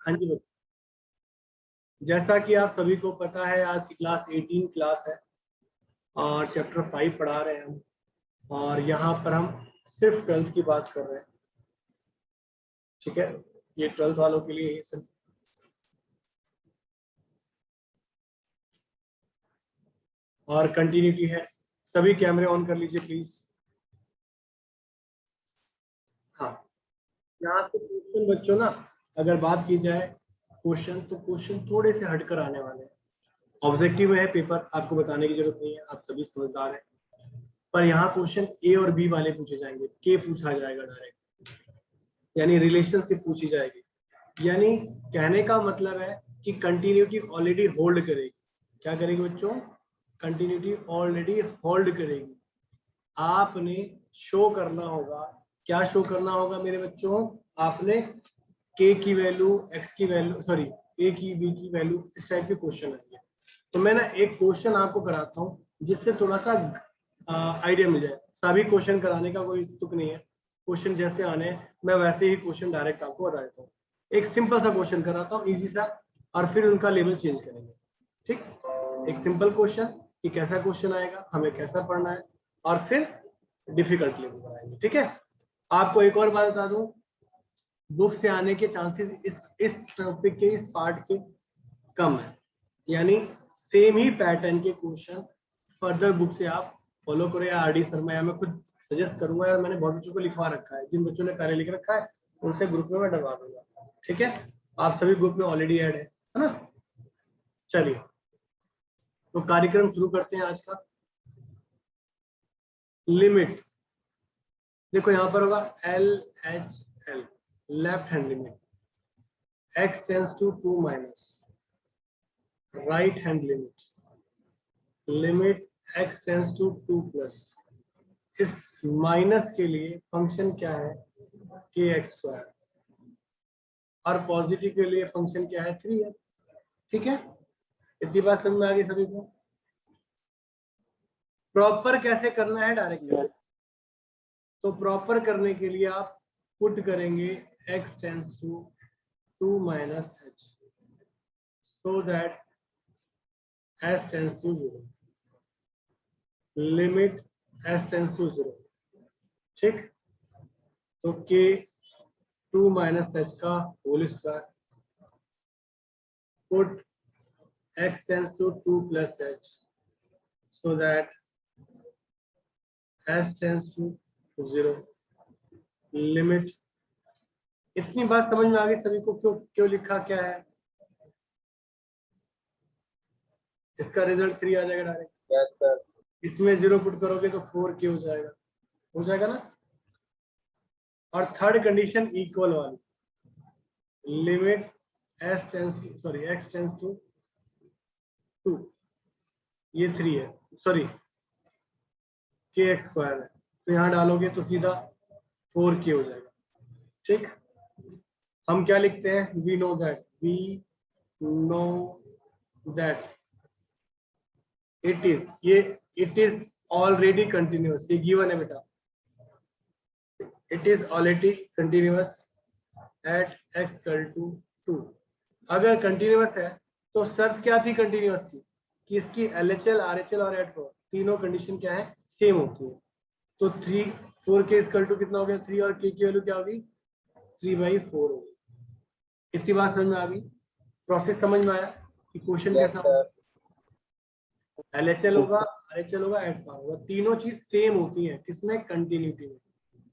हाँ जी बच्चों, जैसा कि आप सभी को पता है आज की क्लास 18 क्लास है और चैप्टर 5 पढ़ा रहे हैं हम। और यहाँ पर हम सिर्फ 12th की बात कर रहे हैं। ठीक है, ये 12th वालों के लिए ही सिर्फ। और कंटिन्यूटी है। सभी कैमरे ऑन कर लीजिए प्लीज। हाँ, यहाँ से क्वेश्चन बच्चों ना, अगर बात की जाए क्वेश्चन, तो क्वेश्चन थोड़े से हटकर आने वाले हैं। ऑब्जेक्टिव में है पेपर, आपको बताने की जरूरत नहीं है, आप सभी समझदार हैं। पर यहाँ क्वेश्चन ए और बी वाले पूछे जाएंगे, के पूछा जाएगा डायरेक्ट, यानी रिलेशनशिप पूछी जाएगी। यानी कहने का मतलब है कि कंटिन्यूटी ऑलरेडी होल्ड करेगी। क्या करेगी बच्चों? कंटिन्यूटी ऑलरेडी होल्ड करेगी। आपने शो करना होगा। क्या शो करना होगा मेरे बच्चों? आपने के की वैल्यू, एक्स की वैल्यू, सॉरी ए की बी की वैल्यू, इस टाइप के क्वेश्चन आएंगे। तो मैं ना एक क्वेश्चन आपको कराता हूँ जिससे थोड़ा सा आइडिया मिल जाए। सभी क्वेश्चन कराने का कोई तुक नहीं है, क्वेश्चन जैसे आने मैं वैसे ही क्वेश्चन डायरेक्ट आपको बता देता हूँ। एक सिंपल सा क्वेश्चन कराता हूँ, इजी सा, और फिर उनका लेवल चेंज करेंगे। ठीक, एक सिंपल क्वेश्चन कि कैसा क्वेश्चन आएगा, हमें कैसा पढ़ना है, और फिर डिफिकल्ट लेवल बनाएंगे। ठीक है, आपको एक और बात बता दूं, बुक से आने के चांसेस इस टॉपिक के, इस पार्ट के कम है। यानी सेम ही पैटर्न के क्वेश्चन फर्दर बुक से आप फॉलो करो, या आरडी शर्मा, या मैं खुद सजेस्ट करूंगा, या मैंने बहुत बच्चों को लिखवा रखा है। जिन बच्चों ने पहले लिख रखा है उनसे ग्रुप में मैं डलवा दूंगा। ठीक है, आप सभी ग्रुप में ऑलरेडी ऐड है ना? चलिए, तो कार्यक्रम शुरू करते हैं आज का। लिमिट देखो यहाँ पर होगा L H L, left hand limit, x tends to 2 minus, right hand limit, limit x tends to 2 plus. इस माइनस के लिए फंक्शन क्या है? के एक्स स्क्वायर। और पॉजिटिव के लिए फंक्शन क्या है? 3 है। ठीक है, इतनी बात समझ में आ गई सभी को? प्रॉपर कैसे करना है, डायरेक्ट कैसे? तो प्रॉपर करने के लिए आप पुट करेंगे x tends to 2 minus h, so that s tends to 0, limit s tends to 0। ठीक, तो k 2 माइनस h का whole square, put x tends to 2 plus h, so that s tends to 0, limit. इतनी बात समझ में आ गई सभी को? क्यों क्यों लिखा क्या है? इसका रिजल्ट 3 आ जाएगा डायरेक्ट। Yes sir. इसमें 0 पुट करोगे तो 4k हो जाएगा ना? और थर्ड कंडीशन इक्वल वाली, limit s tends to, sorry x tends to 2, ये 3 है, सॉरी के एक्स स्क्वायर है, तो यहाँ डालोगे तो सीधा 4k हो जाएगा। ठीक, हम क्या लिखते हैं? We know that it is already continuous. ये गिवन है बेटा, it is already continuous at x equal to 2। अगर कंटिन्यूअस है तो शर्त क्या थी कंटिन्यूअस की? कि इसकी LHL, RHL और एट पावर तीनों कंडीशन क्या है? सेम होती है। तो 4k इक्वल टू कितना हो गया? 3, और k की वैल्यू क्या होगी? 3/4 होगी। इतनी बात समझ में आ गई? प्रोसेस समझ में आया कि क्वेश्चन कैसा होगा? LHL होगा, RHL होगा, एट पावर होगा, तीनों चीज सेम होती है। किसमें? कंटिन्यूटी में।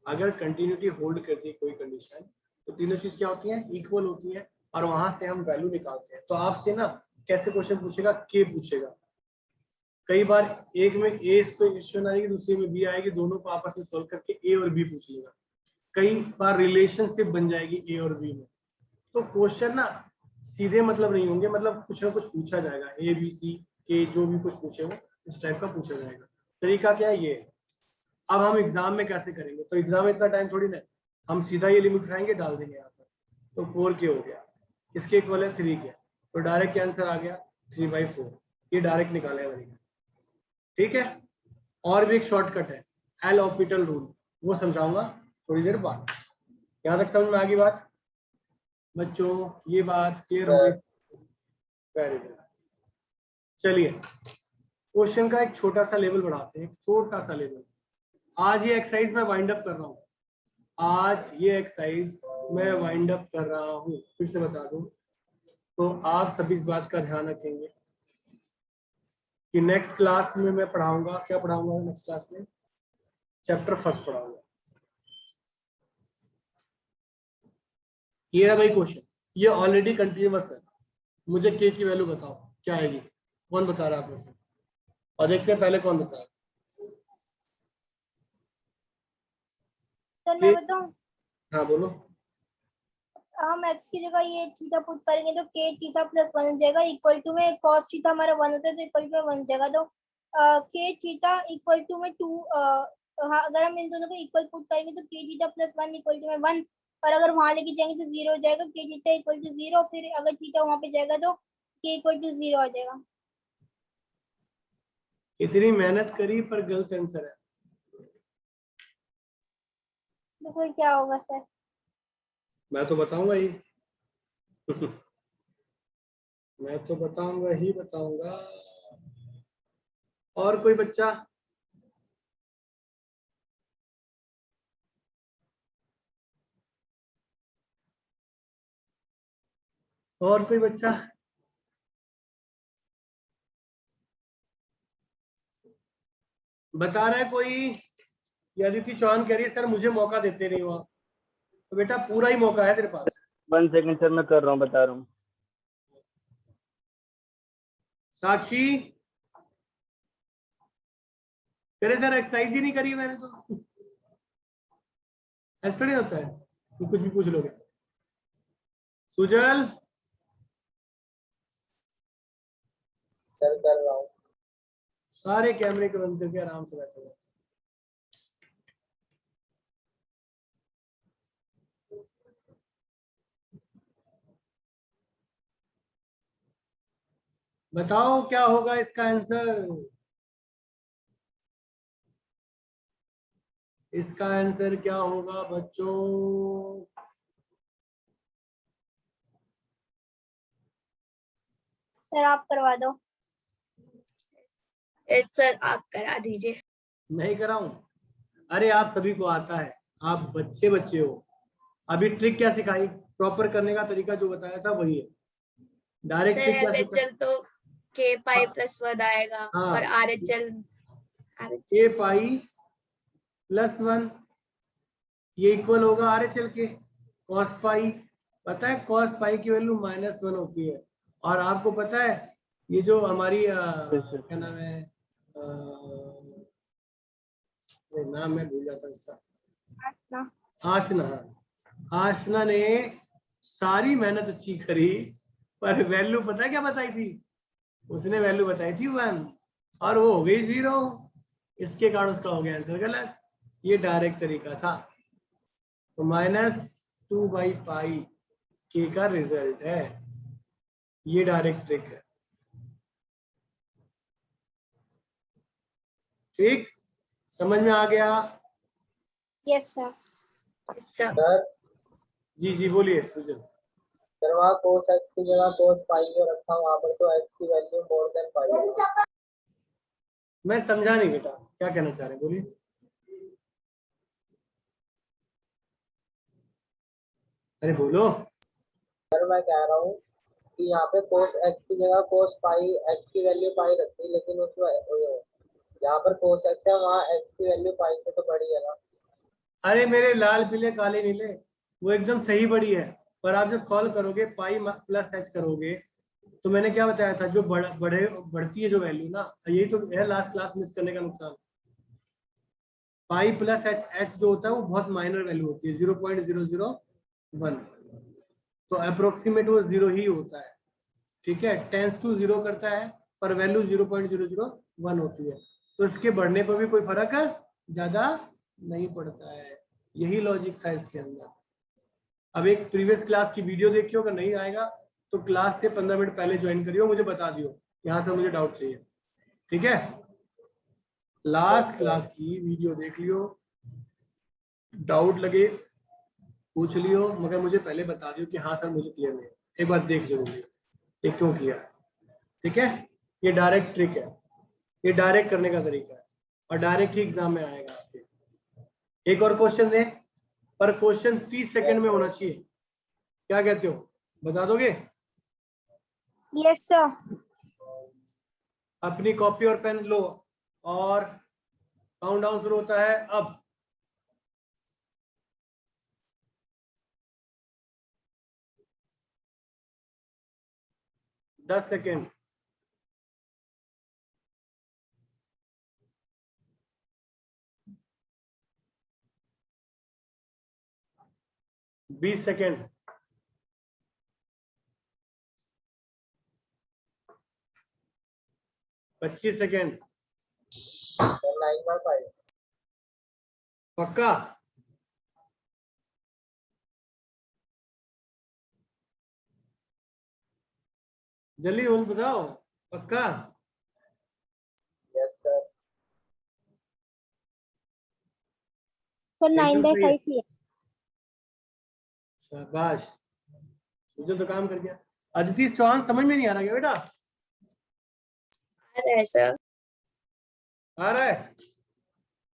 अगर कंटिन्यूटी होल्ड करती है कोई कंडीशन, तो तीनों चीज क्या होती है? इक्वल होती है, और वहां से हम वैल्यू निकालते हैं। तो आपसे ना कैसे क्वेश्चन पूछेगा? के पूछेगा। कई बार एक में ए क्वेश्चन आएगी, दूसरे में बी आएगी, दोनों को आपस में सोल्व करके ए और बी पूछ लेगा। कई बार रिलेशनशिप बन जाएगी ए और बी में। तो क्वेश्चन ना सीधे मतलब नहीं होंगे, मतलब कुछ ना कुछ पूछा जाएगा, ए बी सी के, जो भी कुछ पूछे वो इस टाइप का पूछा जाएगा। तरीका क्या है ये? अब हम एग्जाम में कैसे करेंगे? तो एग्जाम में इतना टाइम थोड़ी ना, हम सीधा ये लिमिट उठाएंगे, डाल देंगे यहाँ पर। तो 4k हो गया, इसके इक्वल है 3k, तो डायरेक्ट आंसर आ गया 3/4। ये डायरेक्ट निकाले बनेगा। ठीक है, और भी एक शॉर्टकट है, एल हॉस्पिटल रूल, वो समझाऊंगा थोड़ी देर बाद। यहाँ तक समझ में आ गई बात? बच्चों ये बात क्लियर हो गई? Very good. चलिए क्वेश्चन का एक छोटा सा लेवल बढ़ाते हैं, एक छोटा सा लेवल। आज ये एक्सरसाइज मैं वाइंड अप कर रहा हूँ, आज ये एक्सरसाइज मैं वाइंड अप कर रहा हूँ। फिर से बता दूं तो आप सभी इस बात का ध्यान रखेंगे कि नेक्स्ट क्लास में मैं पढ़ाऊंगा, क्या पढ़ाऊंगा नेक्स्ट क्लास में? चैप्टर फर्स्ट पढ़ाऊंगा। ये है भाई क्वेश्चन, ये ऑलरेडी कंटिन्यूअस है। मुझे के की वैल्यू बताओ क्या आएगी, कौन बता रहा है आप में से? और देखते हैं पहले कौन बताया। सर मैं बताऊं? हाँ बोलो। हम x की जगह ये थीटा पुट करेंगे तो k थीटा प्लस 1 हो जाएगा, इक्वल टू में cos थीटा हमारा 1 होता है तो इक्वल टू में 1 हो जाएगा। तो k थीटा इक्वल टू में 2, हाँ अगर हम इन दोनों को इक्वल पुट करेंगे तो k theta plus 1 equal to में 1, और अगर वहां लेके जाएंगे तो 0 हो जाएगा। k थीटा इक्वल टू 0, फिर अगर थीटा वहां पे जाएगा तो k इक्वल टू 0 आ जाएगा। इतनी मेहनत करी पर गलत आंसर है। तो फिर क्या होगा सर? मैं तो बताऊंगा ही मैं तो बताऊंगा ही बताऊंगा। और कोई बच्चा? और कोई बच्चा? बता रहा है कोई? यदिति चौहान कह रही है सर मुझे मौका देते नहीं हो आप। तो बेटा पूरा ही मौका है तेरे पास। 1 सेकंड सर, मैं कर रहा हूँ, बता रहा हूँ। साक्षी तेरे सर एक्सरसाइज ही नहीं करी मैंने तो। ऐसा नहीं होता है कि कुछ भी पूछ लोगे। सुजल सर कर रहा हूँ। सारे कैमरे को बंद करके आराम से बैठे हुए। बताओ क्या होगा इसका आंसर? इसका आंसर क्या होगा बच्चों? सर आप करवा दो। सर आप करा दीजिए। नहीं कराऊं? अरे आप सभी को आता है, आप बच्चे बच्चे हो। अभी ट्रिक क्या सिखाई, प्रॉपर करने का तरीका जो बताया था वही है। डायरेक्ट सर ट्रिक क्या सिखाई? LHL तो k पाई प्लस 1 आएगा। हाँ। और RHL k पाई प्लस 1 ये इक्वल होगा RHL के cos पाई। पता है cos पाई की वैल्यू -1 होती है। और आपको पता है ये जो हमारी क्या नाम है, नाम मैं भूल जाता इसका। आशना। आशना ने सारी मेहनत अच्छी करी पर वैल्यू पता है क्या बताई थी? उसने वैल्यू बताई थी 1 और वो हो गई 0। इसके कारण उसका हो गया आंसर गलत। ये डायरेक्ट तरीका था। तो -2/पाई के का रिजल्ट है। ये डायरेक्ट ट्रिक है। ठीक, समझ में आ गया? Yes sir. सब सर जी जी बोलिए सुजल। सर वहाँ cos x की जगह cos पाई जो रखा वहाँ पर तो x की वैल्यू मोर देन पाई है। मैं समझा नहीं बेटा, क्या कहना चाह रहे हैं बोलिए। अरे बोलो। सर मैं कह रहा हूँ कि यहाँ पे cos x की जगह cos पाई x की वैल्यू पाई रखी, लेकिन उसमें यहाँ पर cos x है, वहाँ x की वैल्यू पाई से तो बड़ी है ना। अरे मेरे लाल पीले काले नीले, वो एकदम सही बड़ी है। पर आप जब सॉल्व करोगे पाई प्लस एच करोगे तो मैंने क्या बताया था, जो बढ़ती है जो वैल्यू ना, यही तो है लास्ट क्लास मिस करने का नुकसान। पाई प्लस एच, एच जो होता है वो बहुत माइनर वैल्यू होती है 0.001। तो अप्रोक्सीमेट वो 0 ही होता है। ठीक है, टेंस टू 0 करता है पर वैल्यू 0.001 होती है। तो इसके बढ़ने पर भी कोई फर्क ज्यादा नहीं पड़ता है। यही लॉजिक था इसके अंदर। अब एक प्रीवियस क्लास की वीडियो देखियो, अगर नहीं आएगा तो क्लास से 15 मिनट पहले ज्वाइन करियो, मुझे बता दियो यहाँ से मुझे डाउट चाहिए। ठीक है, लास्ट क्लास की वीडियो देख लियो, डाउट लगे पूछ लियो, मगर मुझे पहले बता दियो कि हाँ सर मुझे क्लियर नहीं है, एक बार देख जरूर लियो ये क्यों किया है। ठीक है, ये डायरेक्ट ट्रिक है, ये डायरेक्ट करने का तरीका है और डायरेक्ट ही एग्जाम में आएगा आपके। एक और क्वेश्चन दे, पर क्वेश्चन 30 सेकंड में होना चाहिए। क्या कहते हो, बता दोगे? Yes sir. अपनी कॉपी और पेन लो और काउंटडाउन शुरू होता है अब। 10 सेकेंड। बीस सेकेंड। 25 सेकेंड। 9/5। पक्का? जल्दी बोल, बताओ पक्का? Yes sir. सर एकदम सही है। 9/5 ही है। शाबाश, मुझे तो काम कर गया। अदिति चौहान समझ में नहीं आ रहा क्या बेटा? आ रहा है सर। आ रहा है?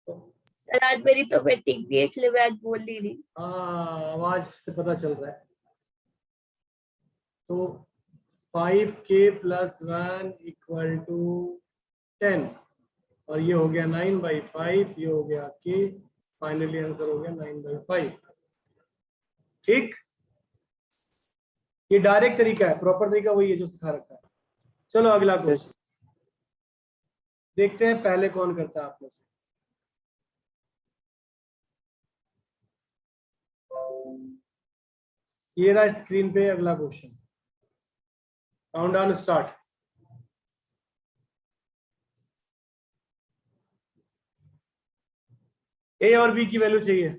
सर आज मेरी तो ठीक भी है, इसलिए मैं आज बोल नहीं रही। हाँ, आवाज से पता चल रहा है। तो 5k + 1 = 10 और ये हो गया 9/5, ये हो गया k, फाइनली आंसर हो गया 9/5। ठीक, ये डायरेक्ट तरीका है, प्रॉपर तरीका वही है जो सिखा रखा है। चलो अगला क्वेश्चन देखते हैं, पहले कौन करता है आप में से। ये रहा स्क्रीन पे अगला क्वेश्चन। Countdown start. ए और बी की वैल्यू चाहिए।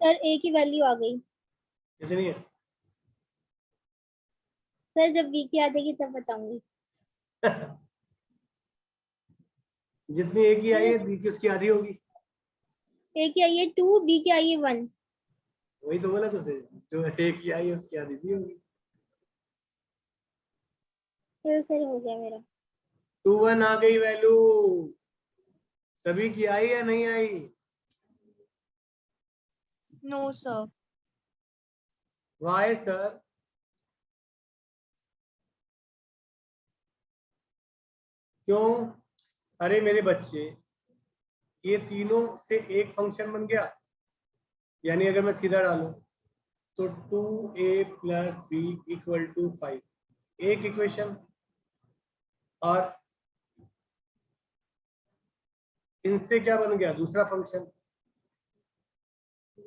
सर ए की वैल्यू आ गई। कितनी है? सर जब बी की आ जाएगी तब बताऊंगी। जितनी ए की आई है बी की उसकी आधी होगी। ए की आई है 2, बी की आई है 1। वही तो बोला तुझे, जो ए की आई है उसकी आधी बी होगी। फिर सर हो गया मेरा। 2 1 आ गई वैल्यू। सभी की आई या नहीं आई? No sir. Why sir? क्यों? अरे मेरे बच्चे, ये तीनों से एक फंक्शन बन गया, यानी अगर मैं सीधा डालूं तो 2a + b = 5, एक इक्वेशन। और इनसे क्या बन गया, दूसरा function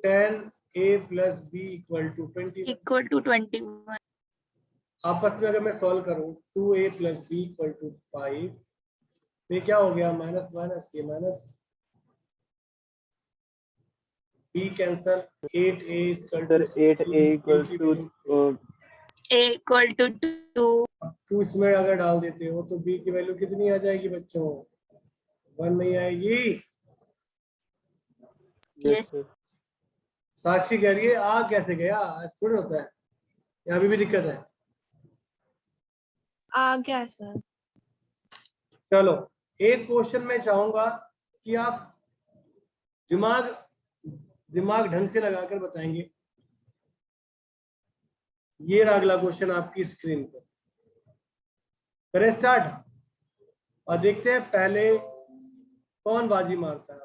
10a + b = 21। Equal to 21। आपस में अगर मैं सॉल्व करूं 2a + b = 5, ये क्या हो गया, माइनस माइनस, ये minus, b cancel, 8a sir 8a = A equal to 2। 2 इसमें अगर डाल देते हो तो b की वैल्यू कितनी आ जाएगी बच्चों? 1 नहीं आएगी। यस। साक्षी कह रही है आ कैसे गया, ऐसा थोड़ी होता है, यहाँ भी दिक्कत है। आ गया सर। चलो एक क्वेश्चन मैं चाहूंगा कि आप दिमाग दिमाग ढंग से लगाकर बताएंगे। ये रहा अगला क्वेश्चन आपकी स्क्रीन पर, करें स्टार्ट और देखते हैं पहले कौन बाजी मारता है।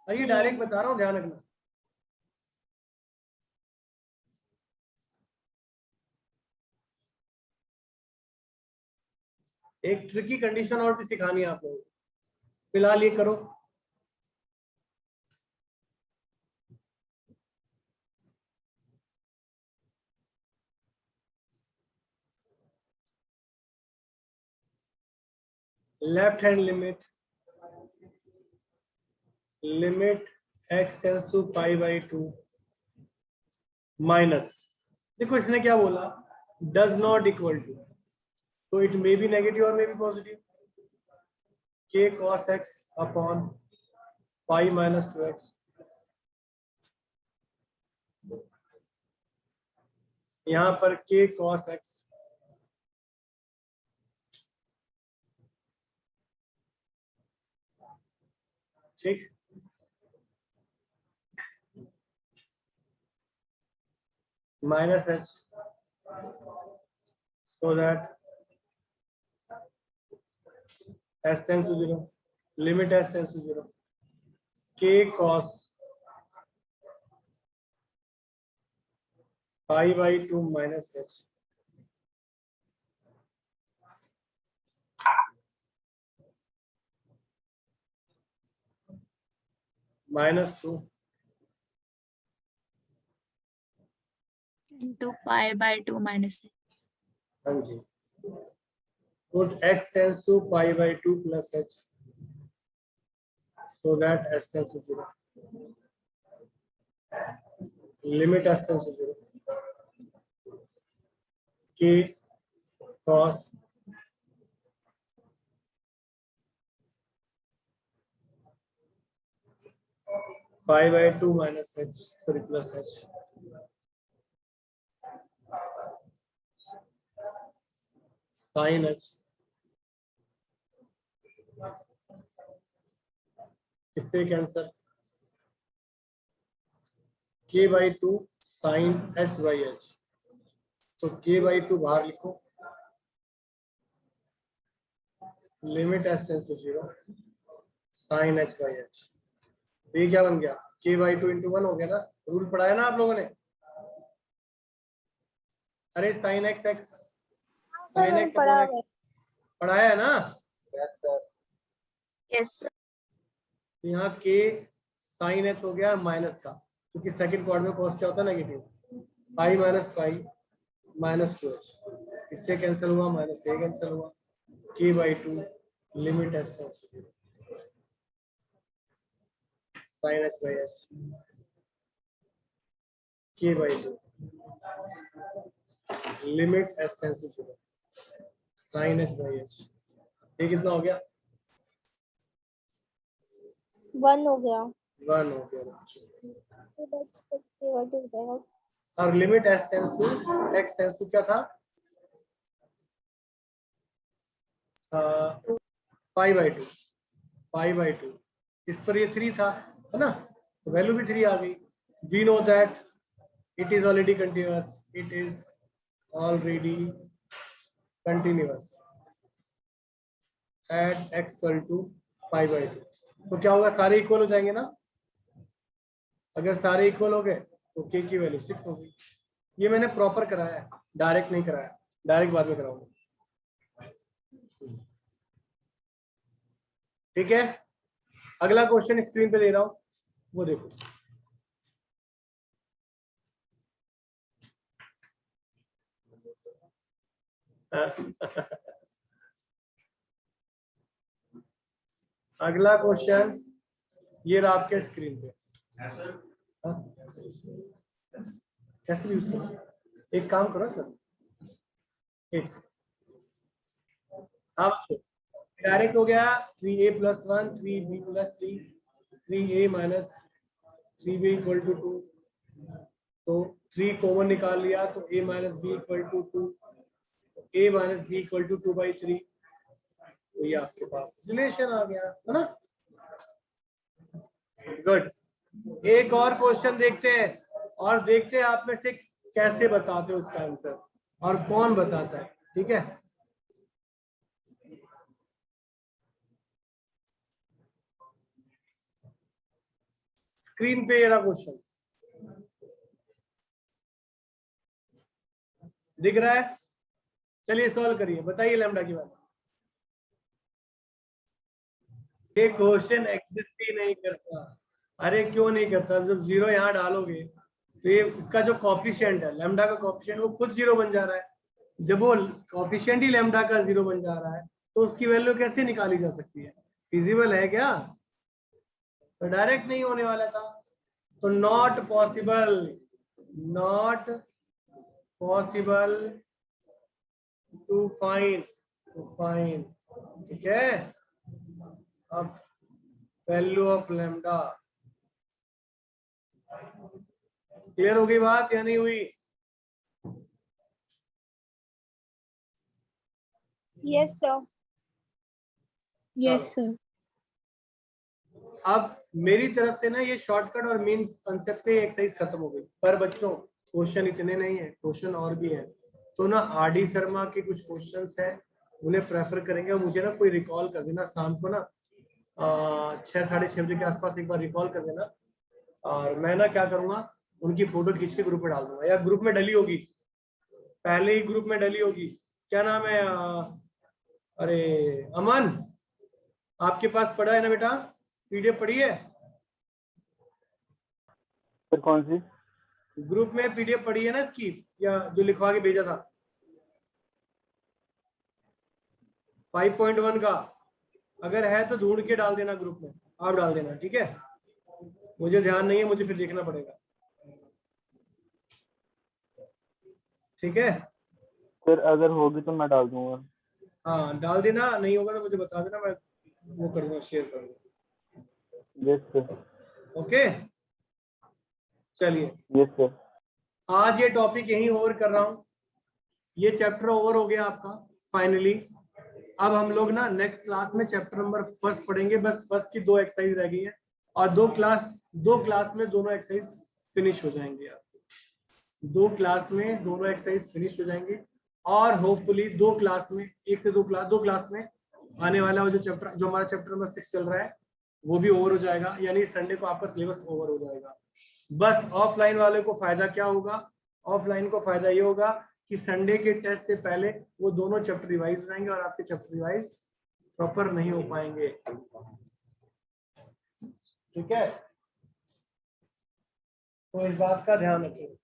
और ये डायरेक्ट बता रहा हूँ, ध्यान रखना। एक ट्रिकी कंडीशन और भी सिखानी है आप लोगों को, फिलहाल ये करो। Left hand limit x tends to pi by 2 minus, देखो इसने क्या बोला, डज नॉट इक्वल टू, तो इट मे बी नेगेटिव और may be positive, k cos x upon pi minus 2x, यहां पर k cos x ठीक, minus h, so that s tends to 0, limit s tends to 0, k cos pi by 2 minus h, minus 2 into pi by 2 minus h. हाँ जी, put x tends to pi by 2 plus h, so that s tends to 0, limit s tends to 0, k cos pi by 2 minus h, sorry, plus h, sin h, इससे cancer, k by 2 sin h by h, तो k by 2 बाहर लिखो, limit s tends to 0, sin h by h, ये क्या बन गया, k by 2 into 1 हो गया ना, रूल पढ़ाया ना आप लोगों ने, अरे sin x x sin x पढ़ा upon x पढ़ाया है ना, यस सर। Yes, sir. तो यहाँ k sin h हो गया माइनस का, क्योंकि सेकंड क्वाड्रेंट में कॉस क्या होता है, नेगेटिव, पाई माइनस 2h, इससे कैंसिल हुआ, माइनस a कैंसिल हुआ, k by 2 limit s tends to 0, sin h by h, k by 2 limit s tends to 0, sin h by h, ये कितना हो गया, 1 हो गया, 1 हो गया, और limit s tends to x tends to क्या था, पाई बाई 2, इस पर ये 3 था, है ना, तो वैल्यू भी 3 आ गई, we know that it is already continuous, it is already continuous at x equal to pi by 2, तो क्या होगा, सारे इक्वल हो जाएंगे ना, अगर सारे इक्वल हो गए तो k की वैल्यू 6 होगी, ये मैंने प्रॉपर कराया है, डायरेक्ट नहीं कराया, डायरेक्ट बाद में कराऊंगा, ठीक है। अगला क्वेश्चन स्क्रीन पे दे रहा हूं, वो देखो, अगला क्वेश्चन ये रहा आपके स्क्रीन पे, कैसे यूज करो, एक काम करो सर, एक हाँ बच्चों, डायरेक्ट हो गया 3a plus 1 3b plus 3 3a minus 3b equal to 2, तो 3 कॉमन निकाल लिया, तो a minus b equal to 2, a minus b equal to 2 by 3, तो ये आपके पास रिलेशन आ गया, है ना, गुड। एक और क्वेश्चन देखते हैं, और देखते हैं आप में से कैसे बताते हो उसका आंसर, और कौन बताता है, ठीक है। स्क्रीन पे ये रहा क्वेश्चन, दिख रहा है, चलिए सॉल्व करिए, बताइए लैम्डा की बात, ये क्वेश्चन एग्जिस्ट ही नहीं करता। अरे क्यों नहीं करता? जब जीरो यहाँ डालोगे तो ये इसका जो कॉफिशिएंट है लैम्डा का कॉफिशिएंट वो खुद जीरो बन जा रहा है। जब वो कॉफिशिएंट ही लैम्डा का जीरो बन जा रहा है तो उसकी वैल्यू कैसे निकाली जा सकती है? फिजिबल है क्या? तो डायरेक्ट नहीं होने वाला था। तो नॉट पॉसिबल टू फाइंड ठीक है। अब वैल्यू ऑफ लैम्डा क्लियर हो गई बात या नहीं हुई? Yes sir. Yes sir. अब मेरी तरफ से ना ये शॉर्टकट और मेन कंसेप्ट से एक्सरसाइज खत्म हो गई। पर बच्चों क्वेश्चन इतने नहीं है, क्वेश्चन और भी है। तो ना आर डी शर्मा के कुछ क्वेश्चंस हैं उन्हें प्रेफर करेंगे। मुझे ना कोई रिकॉल कर देना शाम को ना 6 साढ़े 6 बजे के आसपास एक बार रिकॉल कर देना। और मैं ना क्या करूंगा उनकी फोटो खींच के ग्रुप में डाल दूंगा या ग्रुप में डली होगी, पहले ही ग्रुप में डली होगी। क्या नाम है? अरे अमन, आपके पास पड़ा है ना बेटा? पीडीएफ पड़ी है? फिर कौन सी? ग्रुप में पीडीएफ पड़ी है ना इसकी, या जो लिखवा के भेजा था 5.1 का? अगर है तो ढूंढ के डाल देना ग्रुप में, आप डाल देना ठीक है। मुझे ध्यान नहीं है, मुझे फिर देखना पड़ेगा ठीक है। फिर अगर होगी तो मैं डाल दूंगा। हाँ डाल देना, नहीं होगा तो मुझे बता देना, मैं वो करूँगा, शेयर करूँगा। Yes sir. ओके चलिए, यस सर। आज ये टॉपिक यहीं ओवर कर रहा हूँ। ये चैप्टर ओवर हो गया आपका फाइनली। अब हम लोग ना नेक्स्ट क्लास में चैप्टर नंबर फर्स्ट पढ़ेंगे। बस फर्स्ट की 2 एक्सरसाइज रह गई है और 2 क्लास में दोनों एक्सरसाइज फिनिश हो जाएंगे। आपके 2 क्लास में दोनों एक्सरसाइज फिनिश हो जाएंगे और होपफुली 2 क्लास में 1 से 2 क्लास में आने वाला वो जो हमारा चैप्टर नंबर 6 चल रहा है वो भी ओवर हो जाएगा। यानी संडे को आपका सिलेबस ओवर हो जाएगा। बस ऑफलाइन वाले को फायदा क्या होगा? ऑफलाइन को फायदा ये होगा कि संडे के टेस्ट से पहले वो दोनों चैप्टर रिवाइज हो जाएंगे और आपके चैप्टर रिवाइज प्रॉपर नहीं हो पाएंगे। ठीक है, तो इस बात का ध्यान रखिए।